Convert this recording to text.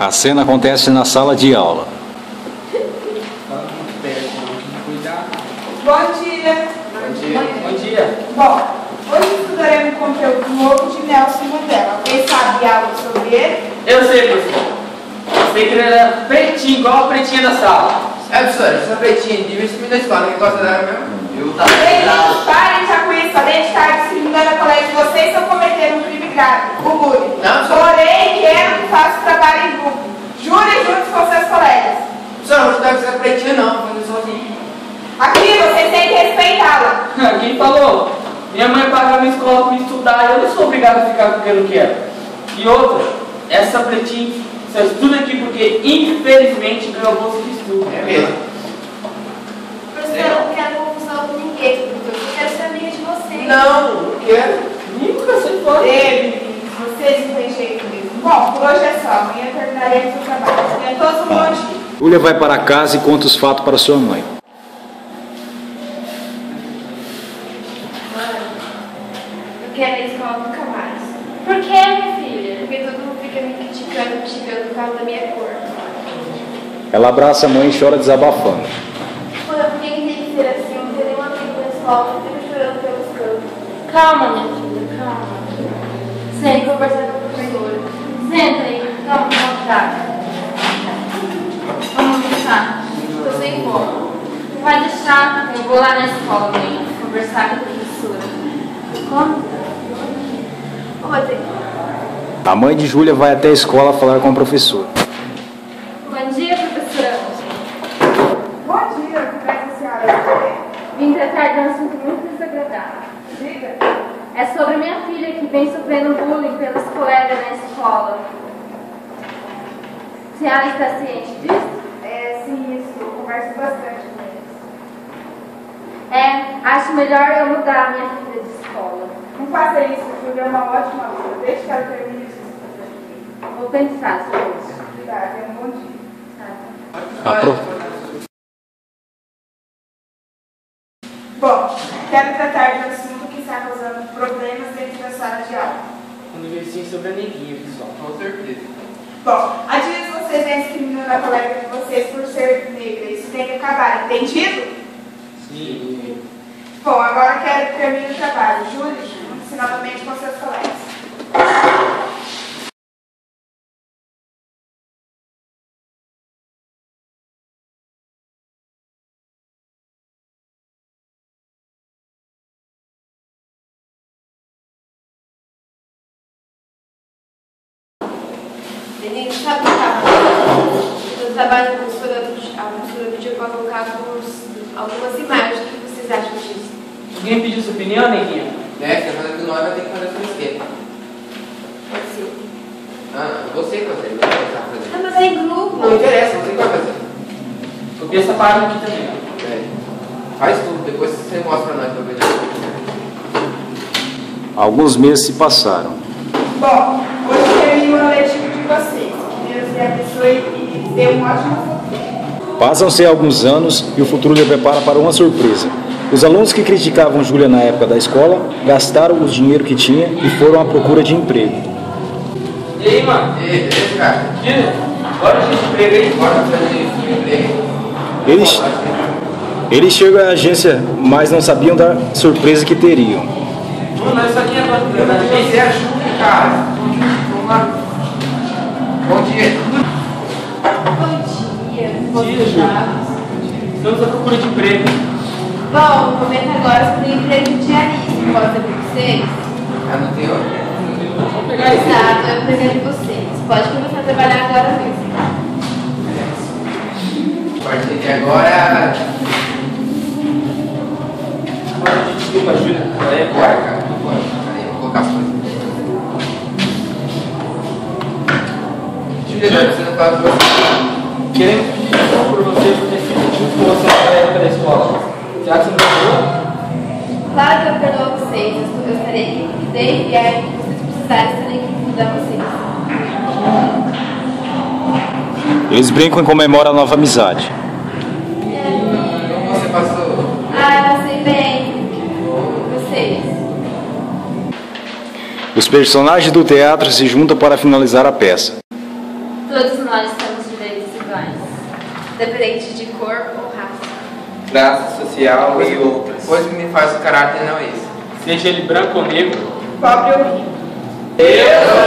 A cena acontece na sala de aula. Bom dia. Bom dia. Bom, hoje estudaremos um conteúdo novo de Nelson Mandela. Alguém sabe algo sobre ele? Eu sei, professor. Eu sei que ele era pretinho, igual a pretinha da sala. Professora, essa pretinha devia sumir da escola, quem gosta dela mesmo? Eu tava Gente, parem já com isso. Além de estar discriminando a colega de vocês, estão cometendo um crime grave, o bullying. Não, Porém, quero que faça o trabalho em grupo. Jurem juntos com seus colegas. Professora, não vou estudar com essa pretinha não, vou fazer sozinho. Aqui, vocês têm que respeitá-la. Quem falou? Minha mãe paga minha escola para estudar e eu não sou obrigado a ficar com quem eu não quero. E outra, essa pretinha só estuda aqui porque, infelizmente, ganhou bolsa de estudo. É mesmo. Professor, eu não quero confusão com ninguém, professor. Eu quero ser amiga de vocês. Não quero. Nunca sei fora. Meninos, vocês não têm jeito mesmo. Bom, por hoje é só. Amanhã terminaremos o trabalho. Tenham todos um bom dia. Júlia vai para casa e conta os fatos para sua mãe. Eu quero ir à escola nunca mais. Por que, minha filha? Porque todo mundo fica me criticando por causa da minha cor. Ela abraça a mãe e chora desabafando. Por que tem que ser assim? Eu não tenho nenhum amigo na escola, eu fico chorando pelos cantos. Calma, minha filha, calma. Sem conversar com a professora. Senta aí, calma, voltar. Vamos almoçar. Estou sem fome. Vai deixar, eu vou lá na escola amanhã conversar com a professora. Como? Ô, Rodrigo. A mãe de Júlia vai até a escola falar com a professora. Bom dia, professora. Bom dia, o que faz a senhora? Vim tratar de um assunto muito desagradável. Diga. É sobre minha filha que vem sofrendo bullying pelos colegas na escola. A senhora está ciente disso? Sim, isso. Eu converso bastante com eles. Acho melhor eu mudar a minha filha de escola. Não faça isso, Júlia é uma ótima aluna. Deixe que ela termine os estudos aqui. Vou pensar sobre isso. Obrigada, tenha um bom dia. Bom, quero tratar de um assunto que está causando problemas dentro da sala de aula. Quando veio sim sobre a neguinha, pessoal. Com certeza. Bom, há dias vocês vêm discriminando a colega de vocês por ser negra. Isso tem que acabar, entendido? Sim. Bom, agora quero que termine o trabalho. Júlia, junte-se novamente com seus colegas. Menino, sabe o que tá acontecendo? Eu trabalho com a professora pediu para colocar algumas imagens. O que vocês acham disso? Alguém pediu sua opinião, neguinha? Né, você vai fazer com nós, vai ter que fazer com esquema. Pode ser. Você que vai fazer, não vai fazer. Não, mas é em grupo. Não interessa, você que vai fazer. Copia essa página aqui também, ó. É. Faz tudo, depois você mostra pra nós pra ver. Alguns meses se passaram. Bom, hoje termino o letivo de vocês. Que Deus lhe abençoe e dê um ótimo futuro. Passam-se alguns anos e o futuro lhe prepara para uma surpresa. Os alunos que criticavam Júlia na época da escola gastaram o dinheiro que tinha e foram à procura de emprego. E aí, mano? E aí, beleza, cara? Bora de emprego aí? Bora fazer emprego. Eles chegam à agência, mas não sabiam da surpresa que teriam. Mano, isso aqui é pra Você é Júlia, cara. Vamos lá. Bom dia. Bom dia. dia, Júlia. Estamos à procura de emprego. Bom, no momento agora eu tenho emprego de diarista. Pode ser para vocês? Não tem outro? Vamos pegar esse. Exato, é o emprego de vocês. Pode começar a trabalhar agora mesmo. A partir de agora. Desculpa, Júlia. Bora, cara. Bora. Aí, vou colocar as coisas. Júlia, você não fala com você. Queremos pedir desculpa por você por ter sido junto com você na época da escola. Já que você não perdoou? Claro que eu perdoo vocês. Eu estarei aqui porque desde e aí que vocês precisarem, estarei aqui para ajudar vocês. Eles brincam e comemoram a nova amizade. Como você passou? Ah, eu passei bem. Vocês? Os personagens do teatro se juntam para finalizar a peça. Todos nós temos direitos iguais, independente de cor ou raça, classe social e outras. Coisa que me faz o caráter não é esse. Seja ele branco ou negro, pobre ou rico. Deus